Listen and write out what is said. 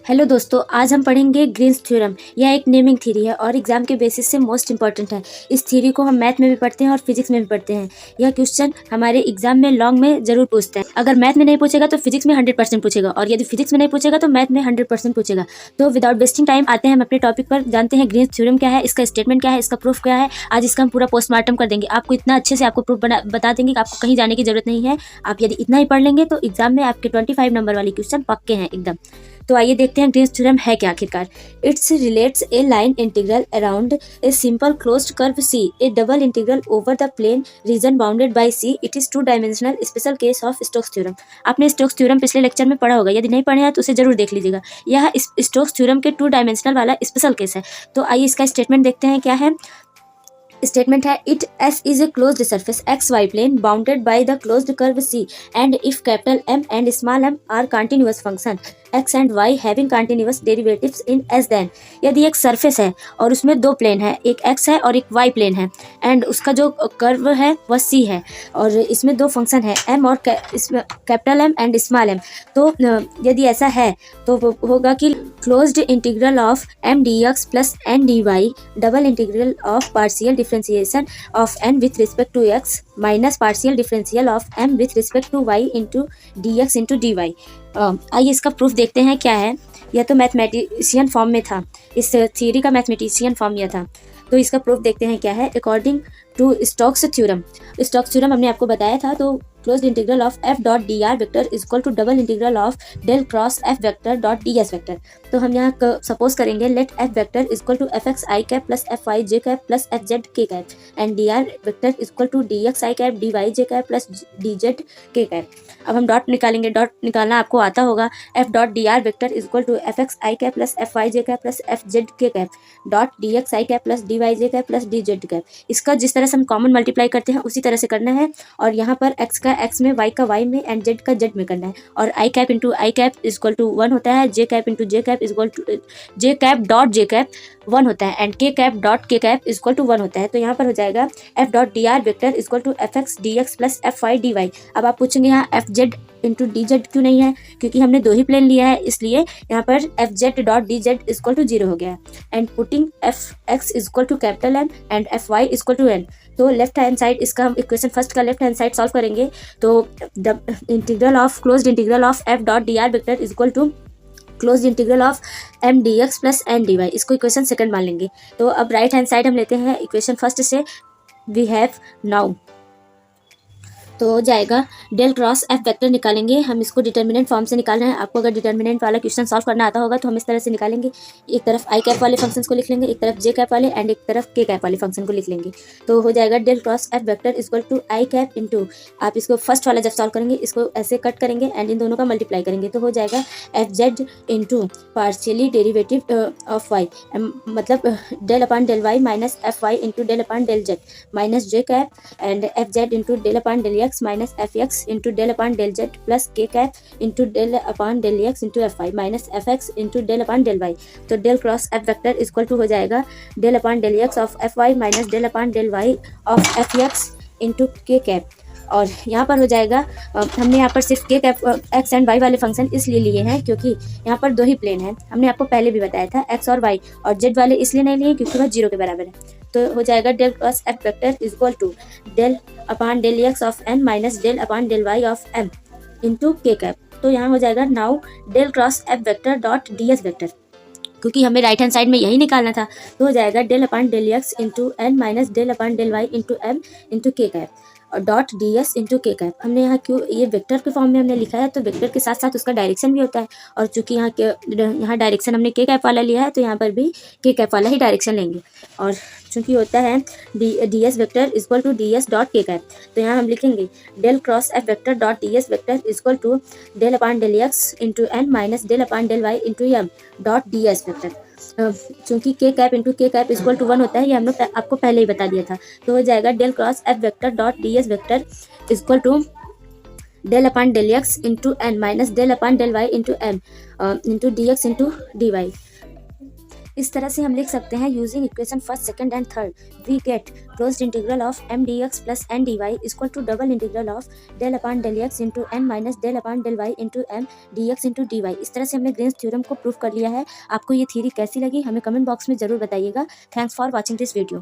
Hello दोस्तों, आज हम पढ़ेंगे ग्रीन्स थ्योरम। यह एक नेमिंग थ्योरी है और एग्जाम के बेसिस से मोस्ट इंपॉर्टेंट है। इस थ्योरी को हम मैथ में भी पढ़ते हैं और फिजिक्स में भी पढ़ते हैं। यह क्वेश्चन हमारे एग्जाम में लॉन्ग में जरूर पूछते हैं। अगर मैथ में नहीं पूछेगा तो फिजिक्स में 100% पूछेगा, और यदि फिजिक्स में नहीं पूछेगा तो मैथ में 100% पूछेगा। तो विदाउट वेस्टिंग टाइम आते हैं हम अपने टॉपिक पर, जानते हैं ग्रीन्स थ्योरम क्या है, इसका स्टेटमेंट क्या है, इसका प्रूफ क्या है। आज इसका हम पूरा पोस्टमार्टम कर देंगे। आपको इतना अच्छे से आपको प्रूफ बता देंगे कि आपको कहीं जाने की जरूरत नहीं है। आप यदि इतना ही पढ़ लेंगे तो एग्जाम में आपके 25 नंबर वाले क्वेश्चन पक्के हैं एकदम। तो आइए देखते हैं ग्रीन्स थ्योरम है क्या आखिरकार। It's relates a line integral around a simple closed curve C, a double integral over the plane region bounded by C. It is two dimensional special case of Stokes theorem. आपने Stokes theorem पिछले lecture में पढ़ा होगा, यदि नहीं पढ़े हैं तो उसे जरूर देख लीजिएगा। यह स्टोक्स थ्योरम के 2 डायमेंशनल वाला स्पेशल केस है। तो आइए इसका स्टेटमेंट देखते हैं क्या है। स्टेटमेंट है it S is a closed surface X Y plane bounded by the closed curve C and if capital M and small M are continuous function X and Y having continuous derivatives in S, then यदि एक surface है और उसमें 2 plane है, एक x है और एक वाई प्लेन है, एंड उसका जो कर्व है वह सी है और इसमें 2 फंक्शन है एम और इसमें capital M and small M. तो यदि ऐसा है तो होगा कि closed integral of M D X plus N D Y double integral of partial differentiation of N with respect to X minus partial differential of M with respect to Y into D X into D Y. आइए इसका proof देखते हैं क्या है। यह तो mathematician form में था, इस थ्योरी का मैथमेटिशियन फॉर्म यह था। तो इसका प्रूफ देखते हैं क्या है। According to Stokes theorem, Stokes theorem हमने आपको बताया था। तो closed integral of F dot D R vector is equal to double integral of del cross F vector dot D S vector. तो हम यहाँ सपोज करेंगे let F vector is equal to F X I cap plus F Y J cap plus F Z K cap and D R vector is equal to D X I cap D Y J cap plus D Z K cap. अब हम dot निकालेंगे। Dot निकालना आपको आता होगा। F dot D R vector is equal to F X I cap plus F Y J cap plus F Z K cap dot D X I cap plus D Y J cap plus D Z cap. इसका जिस तरह से हम common multiply करते हैं उसी तरह से करना है, और यहाँ पर एक्स का एक्स में, वाई का वाई में एंड जेड का जेड में करना है। और I cap into I cap is equal to 1 होता है, J cap into J cap is equal to J cap dot J cap 1 होता है and K cap dot K cap is equal to 1 होता है। तो यहाँ पर हो जाएगा F dot D R vector is equal to F X D X plus F Y D Y. अब आप पूछेंगे यहाँ F Z into D Z क्यों नहीं है, क्योंकि हमने 2 ही प्लेन लिया है, इसलिए यहाँ पर F Z dot D Z is equal to 0 हो गया है। And putting F X is equal to capital M and F Y is equal to N. तो लेफ्ट हैंड साइड इसका हम इक्वेशन फर्स्ट का लेफ्ट हैंड साइड सॉल्व करेंगे। तो integral of closed integral of F dot D R vector is equal to closed integral of M D X plus N D Y. इसको equation second मान लेंगे। तो अब right hand side हम लेते हैं इक्वेशन फर्स्ट से। वी हैव नाउ, तो हो जाएगा डेल क्रॉस एफ वेक्टर निकालेंगे हम। इसको डिटर्मिनेंट फॉर्म से निकालना है। आपको अगर डिटर्मिनेंट वाला क्वेश्चन सॉल्व करना आता होगा तो हम इस तरह से निकालेंगे। एक तरफ आई कैप वाले फंक्शंस को लिख लेंगे, एक तरफ जे कैप वाले एंड एक तरफ के कैप वाले फंक्शन को लिख लेंगे। तो हो जाएगा del cross F vector is equal to I cap into, आप इसको फर्स्ट वाला जब सॉल्व करेंगे इसको ऐसे कट करेंगे एंड इन दोनों का मल्टीप्लाई करेंगे। तो हो जाएगा F Z into partially derivative of Y, मतलब del upon del Y minus F Y into del upon del Z minus J cap and F Z into del upon del X minus F X into del upon del Z plus K cap into del upon del X into F Y minus F X into del upon del Y. तो del cross F vector equal to हो जाएगा del upon del X of F Y minus del upon del Y of F X into K cap. और यहाँ पर हो जाएगा, हमने यहाँ पर सिर्फ के कैप एक्स एंड वाई वाले फंक्शन इसलिए लिए हैं क्योंकि यहाँ पर 2 ही प्लेन हैं। हमने आपको पहले भी बताया था एक्स और वाई, और जेड वाले इसलिए नहीं लिए क्योंकि वह 0 के बराबर है। तो हो जाएगा del cross F vector is equal to del upon del X of N minus del upon del Y of M into K cap. तो यहाँ हो जाएगा now del cross F vector dot D S vector, क्योंकि हमें right hand side में यही निकालना था। तो हो जाएगा del upon del X into N minus del upon del Y into M into K cap और dot D S into K cap. हमने यहाँ क्यों ये वेक्टर के फॉर्म में हमने लिखा है, तो वेक्टर के साथ साथ उसका डायरेक्शन भी होता है, और चूंकि यहाँ डायरेक्शन हमने के कैप वाला लिया है तो यहाँ पर भी के कैप वाला ही डायरेक्शन लेंगे। और चूंकि होता है D S vector is equal to D S dot K cap, तो यहाँ हम लिखेंगे del cross F vector dot D S vector is equal to del upon del X into N minus del upon del Y into M dot D S vector. चूंकि K cap into K cap equal to 1 होता है, ये हम लोग आपको पहले ही बता दिया था। तो हो जाएगा del cross F vector dot D S vector equal to del upon del X into N minus del upon del Y into M into D X into D Y. इस तरह से हम लिख सकते हैं using equation first, second and third we get closed integral of m dx plus n dy equal to double integral of del upon del x into n minus del upon del y into m dx into dy। इस तरह से हमने Green's theorem को prove कर लिया है। आपको ये थ्योरी कैसी लगी हमें कमेंट बॉक्स में जरूर बताइएगा। Thanks for watching this video.